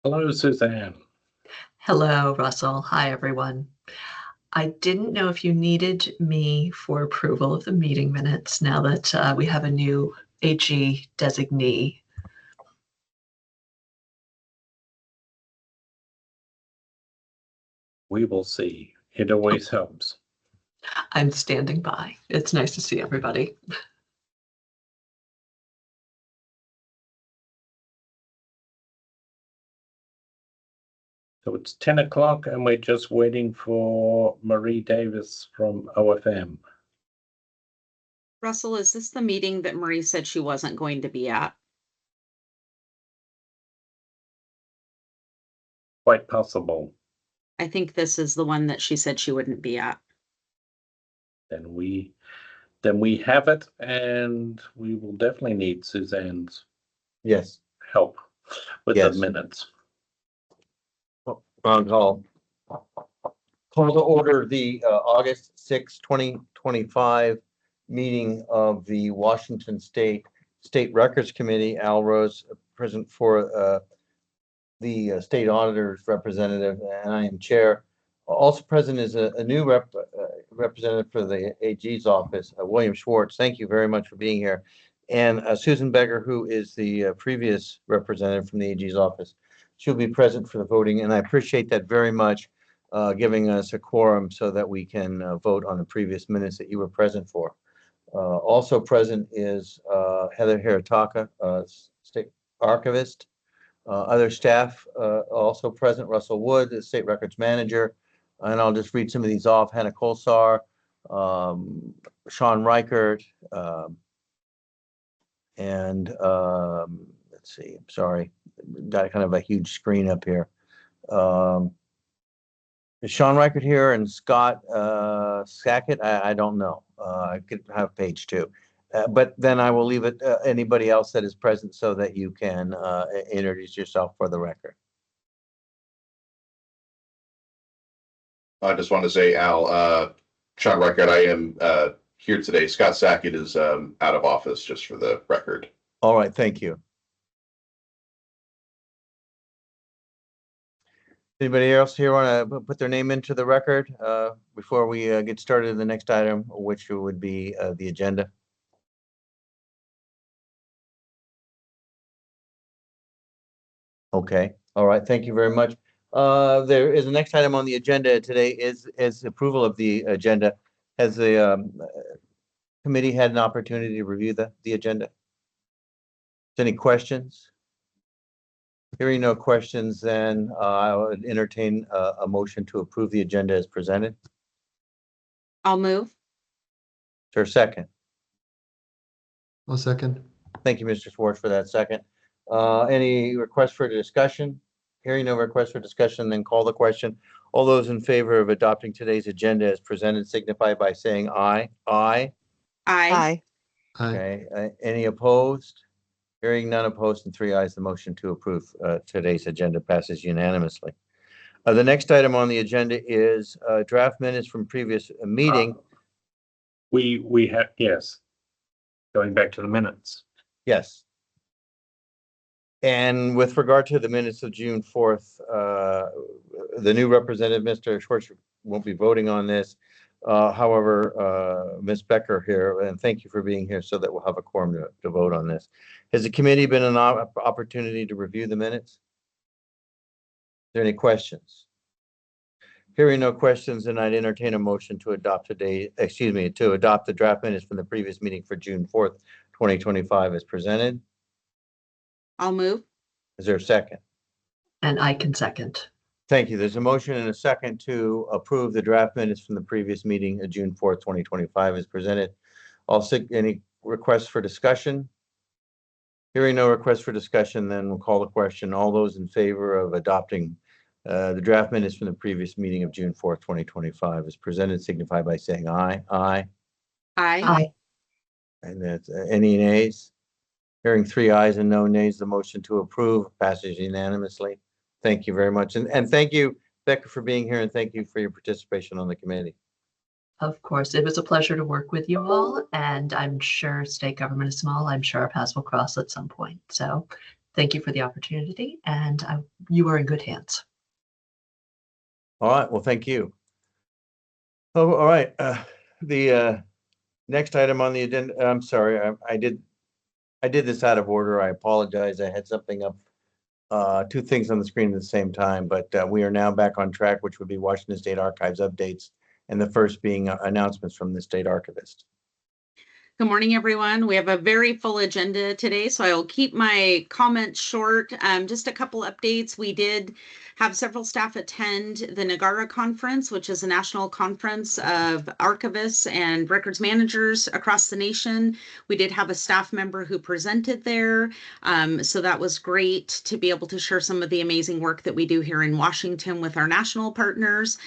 Hello, Suzanne. Hello, Russell. Hi, everyone. I didn't know if you needed me for approval of the meeting minutes now that we have a new AG designee. We will see. It always helps. I'm standing by. It's nice to see everybody. So it's 10 o'clock and we're just waiting for Marie Davis from OFM. Russell, is this the meeting that Marie said she wasn't going to be at? Quite possible. I think this is the one that she said she wouldn't be at. Then we have it, and we will definitely need Suzanne's help with the minutes. Call to order the August 6, 2025 meeting of the Washington State Records Committee. Al Rose, present for the state auditor's representative, and I am chair. Also present is a new representative for the AG's office, William Schwartz. Thank you very much for being here. And Susan Becker, who is the previous representative from the AG's office. She'll be present for the voting, and I appreciate that very much, giving us a quorum so that we can vote on the previous minutes that you were present for. Also present is Heather Hirataka, state archivist. Other staff also present: Russell Wood, the state records manager, and I'll just read some of these off: Hannah Kolsar, Sean Reichert, and let's see, I'm sorry, got kind of a huge screen up here. Is Sean Reichert here and Scott Sackett? I don't know. I could have page 2. But then I will leave it anybody else that is present so that you can introduce yourself for the record. I just want to say, Al, Sean Reichert, I am here today. Scott Sackett is out of office, just for the record. All right, thank you. Anybody else here want to put their name into the record before we get started in the next item, which would be the agenda? Okay, all right, thank you very much. There is the next item on the agenda today is approval of the agenda. Has the committee had an opportunity to review the agenda? Any questions? Hearing no questions, then I would entertain a motion to approve the agenda as presented. I'll move. Is there a second? I'll second. Thank you, Mr. Schwartz, for that second. Any requests for discussion? Hearing no request for discussion, then call the question. All those in favor of adopting today's agenda as presented signify by saying aye. Aye. Aye. Aye. Okay. Any opposed? Hearing none opposed and 3 ayes, the motion to approve today's agenda passes unanimously. The next item on the agenda is draft minutes from previous meeting. We have, yes. Going back to the minutes. Yes. And with regard to the minutes of June 4th, the new representative, Mr. Schwartz, won't be voting on this. However, Ms. Becker here, and thank you for being here so that we'll have a quorum to vote on this. Has the committee been an opportunity to review the minutes? Is there any questions? Hearing no questions, then I'd entertain a motion to adopt to adopt the draft minutes from the previous meeting for June 4th, 2025 as presented. I'll move. Is there a second? And I can second. Thank you. There's a motion and a second to approve the draft minutes from the previous meeting of June 4th, 2025 as presented. Any requests for discussion? Hearing no request for discussion, then we'll call the question. All those in favor of adopting the draft minutes from the previous meeting of June 4th, 2025 as presented signify by saying aye. Aye. Aye. And that's any nays? Hearing 3 ayes and no nays, the motion to approve passes unanimously. Thank you very much. And thank you, Becca, for being here, and thank you for your participation on the committee. Of course, it was a pleasure to work with you all, and I'm sure state government is small. I'm sure our paths will cross at some point. So thank you for the opportunity, and you are in good hands. All right, well, thank you. Oh, all right, the next item on the agenda, I'm sorry, I did this out of order. I apologize. I had something up, two things on the screen at the same time, but we are now back on track, which would be Washington State Archives updates, and the first being announcements from the state archivist. Good morning, everyone. We have a very full agenda today, so I will keep my comments short. Just a couple updates. We did have several staff attend the Nagara Conference, which is a national conference of archivists and records managers across the nation. We did have a staff member who presented there, so that was great to be able to share some of the amazing work that we do here in Washington with our national partners.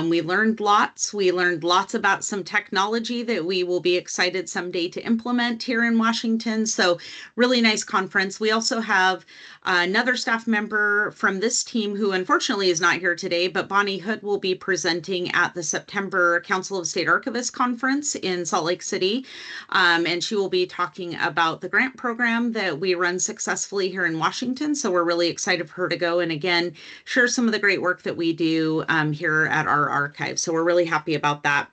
We learned lots. We learned lots about some technology that we will be excited someday to implement here in Washington. So really nice conference. We also have another staff member from this team who unfortunately is not here today, but Bonnie Hood will be presenting at the September Council of State Archivists Conference in Salt Lake City. And she will be talking about the grant program that we run successfully here in Washington. So we're really excited for her to go and again, share some of the great work that we do here at our archive. So we're really happy about that.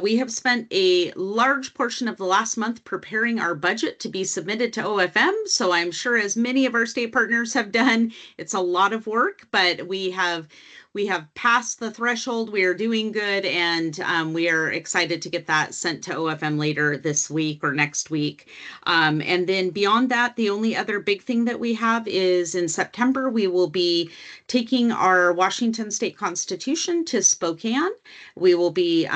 We have spent a large portion of the last month preparing our budget to be submitted to OFM. So I'm sure as many of our state partners have done, it's a lot of work, but we have passed the threshold. We are doing good, and we are excited to get that sent to OFM later this week or next week. And then beyond that, the only other big thing that we have is in September, we will be taking our Washington State Constitution to Spokane. We will be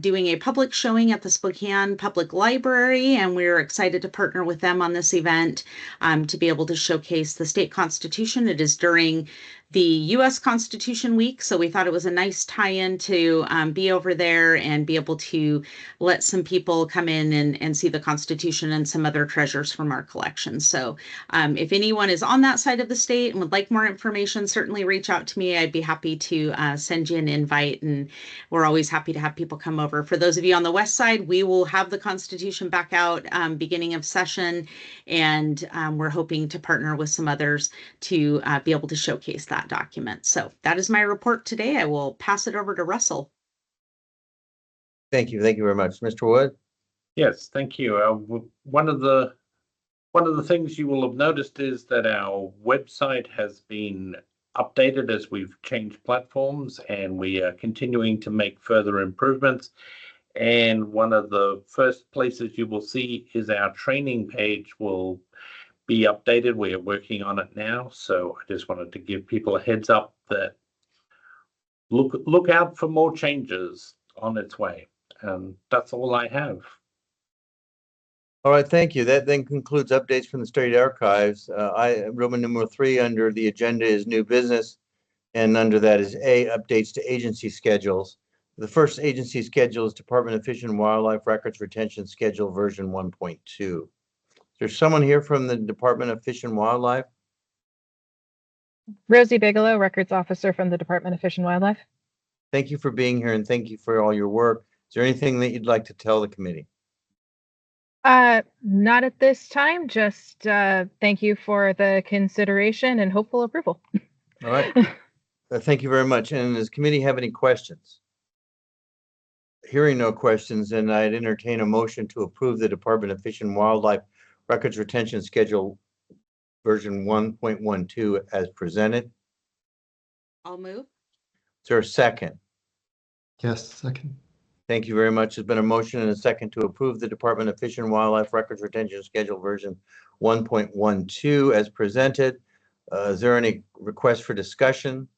doing a public showing at the Spokane Public Library, and we're excited to partner with them on this event to be able to showcase the state constitution. It is during the U.S. Constitution Week, so we thought it was a nice tie-in to be over there and be able to let some people come in and see the Constitution and some other treasures from our collection. So if anyone is on that side of the state and would like more information, certainly reach out to me. I'd be happy to send you an invite, and we're always happy to have people come over. For those of you on the west side, we will have the Constitution back out beginning of session, and we're hoping to partner with some others to be able to showcase that document. So that is my report today. I will pass it over to Russell. Thank you very much. Mr. Wood? Yes, thank you. One of the things you will have noticed is that our website has been updated as we've changed platforms, and we are continuing to make further improvements. And one of the first places you will see is our training page will be updated. We are working on it now, so I just wanted to give people a heads up that look out for more changes on its way. And that's all I have. All right, thank you. That then concludes updates from the state archives. Roman numeral 3 under the agenda is new business, and under that is A, updates to agency schedules. The first agency schedule is Department of Fish and Wildlife Records Retention Schedule version 1.2. Is there someone here from the Department of Fish and Wildlife? Rosie Bigelow, Records Officer from the Department of Fish and Wildlife. Thank you for being here, and thank you for all your work. Is there anything that you'd like to tell the committee? Not at this time, just thank you for the consideration and hopeful approval. All right. Thank you very much. And does the committee have any questions? Hearing no questions, then I'd entertain a motion to approve the Department of Fish and Wildlife Records Retention Schedule version 1.12 as presented. I'll move. Is there a second? Yes, second. Thank you very much. There's been a motion and a second to approve the Department of Fish and Wildlife Records Retention Schedule version 1.12 as presented. Is there any request for discussion?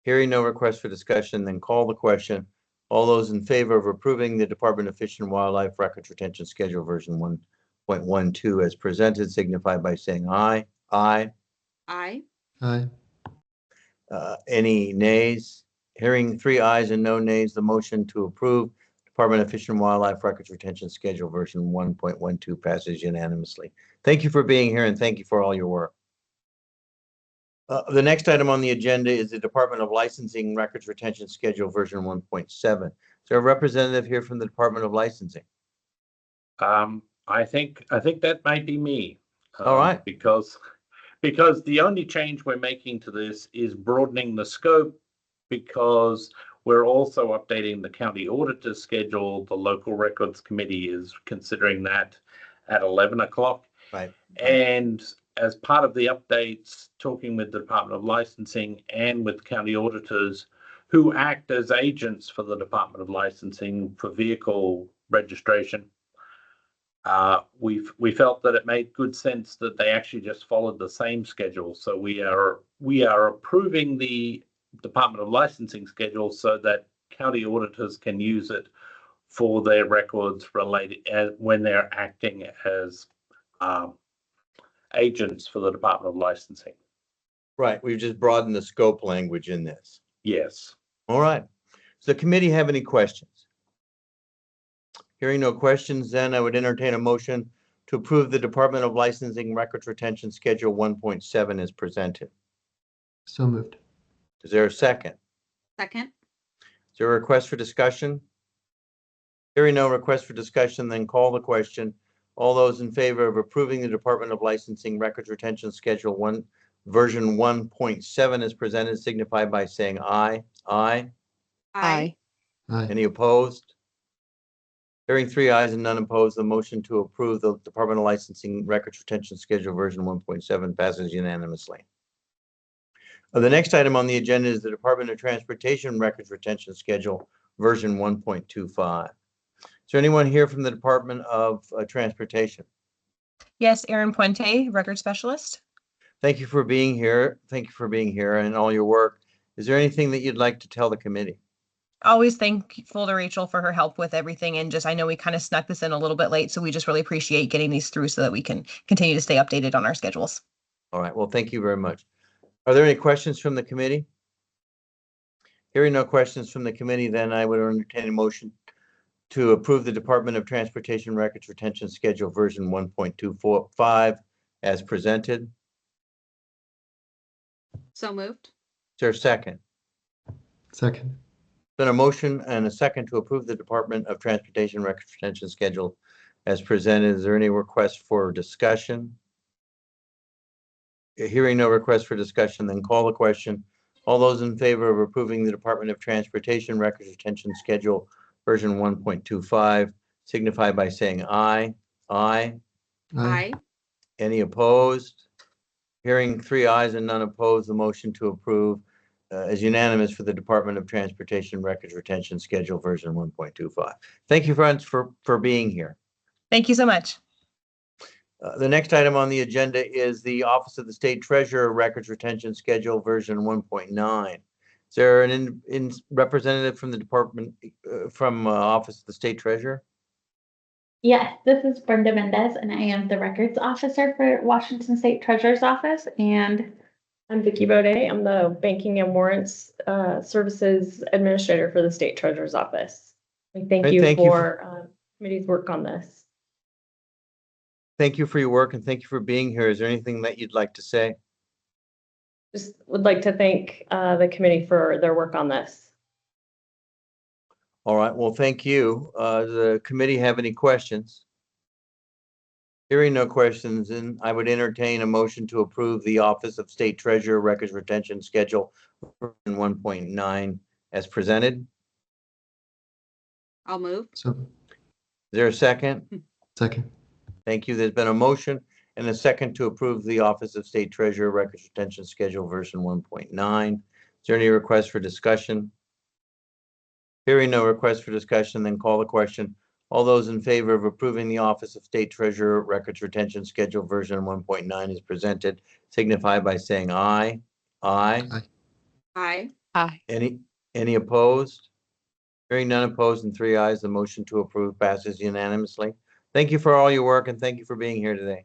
Hearing no request for discussion, then call the question. All those in favor of approving the Department of Fish and Wildlife Records Retention Schedule version 1.12 as presented signify by saying aye. Aye. Aye. Aye. Any nays? Hearing 3 ayes and no nays, the motion to approve Department of Fish and Wildlife Records Retention Schedule version 1.12 passes unanimously. Thank you for being here, and thank you for all your work. The next item on the agenda is the Department of Licensing Records Retention Schedule version 1.7. Is there a representative here from the Department of Licensing? I think that might be me. All right. Because the only change we're making to this is broadening the scope, because we're also updating the county auditor's schedule. The local records committee is considering that at 11 o'clock. Right. And as part of the updates, talking with the Department of Licensing and with county auditors who act as agents for the Department of Licensing for vehicle registration, we felt that it made good sense that they actually just followed the same schedule. So we are approving the Department of Licensing schedule so that county auditors can use it for their records related when they're acting as agents for the Department of Licensing. Right. We've just broadened the scope language in this. Yes. All right. Does the committee have any questions? Hearing no questions, then I would entertain a motion to approve the Department of Licensing Records Retention Schedule 1.7 as presented. So moved. Is there a second? Second. Is there a request for discussion? Hearing no request for discussion, then call the question. All those in favor of approving the Department of Licensing Records Retention Schedule 1, version 1.7 as presented, signify by saying aye. Aye. Aye. Aye. Any opposed? Hearing 3 ayes and none opposed, the motion to approve the Department of Licensing Records Retention Schedule version 1.7 passes unanimously. The next item on the agenda is the Department of Transportation Records Retention Schedule version 1.25. Is there anyone here from the Department of Transportation? Yes, Erin Puente, record specialist. Thank you for being here. Thank you for being here and all your work. Is there anything that you'd like to tell the committee? Always thankful to Rachel for her help with everything. And just, I know we kind of snuck this in a little bit late, so we just really appreciate getting these through so that we can continue to stay updated on our schedules. All right. Well, thank you very much. Are there any questions from the committee? Hearing no questions from the committee, then I would entertain a motion to approve the Department of Transportation Records Retention Schedule version 1.25 as presented. So moved. Is there a second? Second. Been a motion and a second to approve the Department of Transportation Records Retention Schedule as presented. Is there any request for discussion? Hearing no request for discussion, then call the question. All those in favor of approving the Department of Transportation Records Retention Schedule version 1.25 signify by saying aye. Aye. Aye. Any opposed? Hearing 3 ayes and none opposed, the motion to approve is unanimous for the Department of Transportation Records Retention Schedule version 1.25. Thank you, friends, for being here. Thank you so much. The next item on the agenda is the Office of the State Treasurer Records Retention Schedule version 1.9. Is there an representative from the department, from Office of the State Treasurer? Yes, this is Brenda Mendez, and I am the records officer for Washington State Treasurer's Office. And I'm Vicki Baudet. I'm the Banking and Warrants Services Administrator for the State Treasurer's Office. We thank Great, you thank you for committee's work on this. Thank you for your work and thank you for being here. Is there anything that you'd like to say? Just would like to thank the committee for their work on this. All right, well, thank you. Does the committee have any questions? Hearing no questions, then I would entertain a motion to approve the Office of State Treasurer Records Retention Schedule 1.9 as presented. I'll move. So Is there a second? second. Thank you. There's been a motion and a second to approve the Office of State Treasurer Records Retention Schedule version 1.9. Is there any request for discussion? Hearing no request for discussion, then call the question. All those in favor of approving the Office of State Treasurer Records Retention Schedule version 1.9 is presented, signify by saying aye. Aye. Aye. Aye. Any opposed? Hearing none opposed and 3 ayes, the motion to approve passes unanimously. Thank you for all your work and thank you for being here today.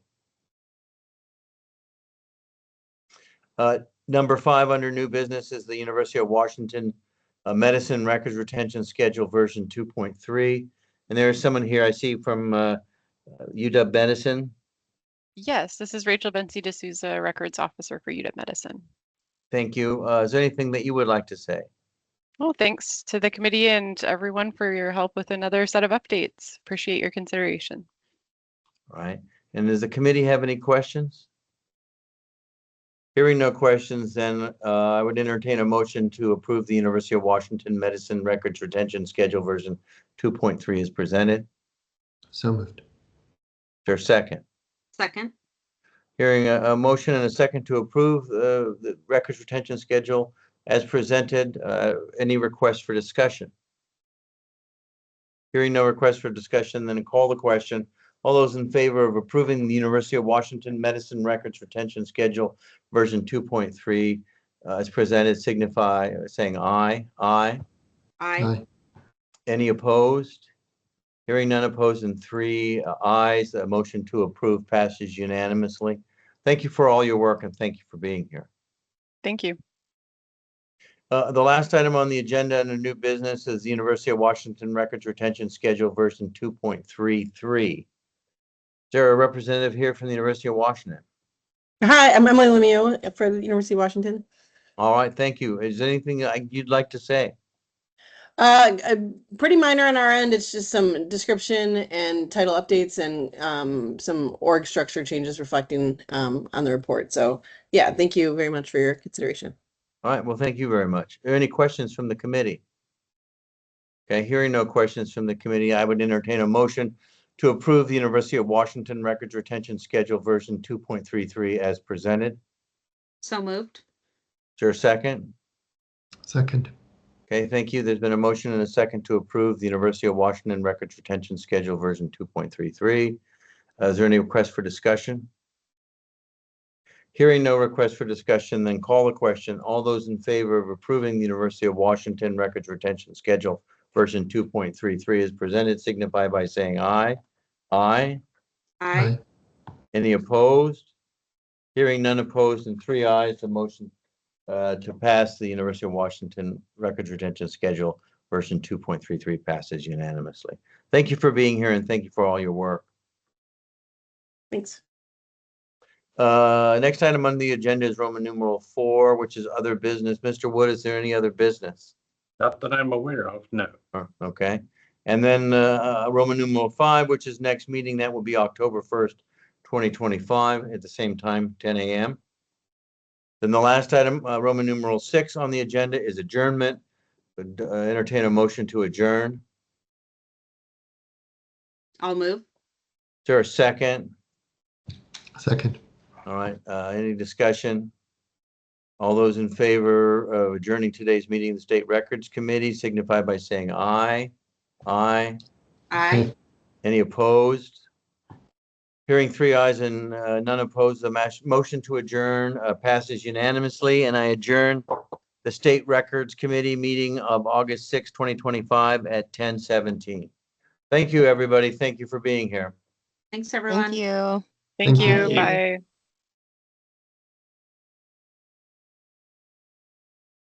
Number 5 under new business is the University of Washington Medicine Records Retention Schedule version 2.3. And there is someone here I see from UW Medicine. Yes, this is Rachel Bensi D'Souza, Records Officer for UW Medicine. Thank you. Is there anything that you would like to say? Well, thanks to the committee and everyone for your help with another set of updates. Appreciate your consideration. All right. And does the committee have any questions? Hearing no questions, then I would entertain a motion to approve the University of Washington Medicine Records Retention Schedule version 2.3 as presented. So moved. Is there a second? Second. Hearing a motion and a second to approve the records retention schedule as presented. Any requests for discussion? Hearing no requests for discussion, then call the question. All those in favor of approving the University of Washington Medicine Records Retention Schedule version 2.3 as presented signify by saying aye. Aye. Aye. Any opposed? Hearing none opposed and 3 ayes, a motion to approve passes unanimously. Thank you for all your work and thank you for being here. Thank you. The last item on the agenda under new business is the University of Washington Records Retention Schedule version 2.33. Is there a representative here from the University of Washington? Hi, I'm Emily Lemieux for the University of Washington. All right, thank you. Is there anything you'd like to say? Pretty minor on our end. It's just some description and title updates and some org structure changes reflecting on the report. So yeah, thank you very much for your consideration. All right, well, thank you very much. Are there any questions from the committee? Okay, hearing no questions from the committee, I would entertain a motion to approve the University of Washington Records Retention Schedule version 2.33 as presented. So moved. Is there a second? Second. Okay, thank you. There's been a motion and a second to approve the University of Washington Records Retention Schedule version 2.33. Is there any request for discussion? Hearing no request for discussion, then call the question. All those in favor of approving the University of Washington Records Retention Schedule version 2.33 is presented signify by saying aye. Aye. Aye. Any opposed? Hearing none opposed and 3 ayes, the motion to pass the University of Washington Records Retention Schedule version 2.33 passes unanimously. Thank you for being here and thank you for all your work. Thanks. Next item on the agenda is Roman numeral 4, which is other business. Mr. Wood, is there any other business? Not that I'm aware of, no. Okay. And then Roman numeral 5, which is next meeting, that will be October 1st, 2025 at the same time, 10 a.m. Then the last item, Roman numeral 6 on the agenda is adjournment. Would entertain a motion to adjourn. I'll move. Is there a second? Second. All right, any discussion? All those in favor of adjourning today's meeting of the State Records Committee signify by saying aye. Aye. Aye. Any opposed? Hearing 3 ayes and none opposed, the motion to adjourn passes unanimously, and I adjourn the State Records Committee meeting of August 6, 2025 at 10:17. Thank you, everybody. Thank you for being here. Thank everyone. Thank you. Thank Thank you. you. Bye.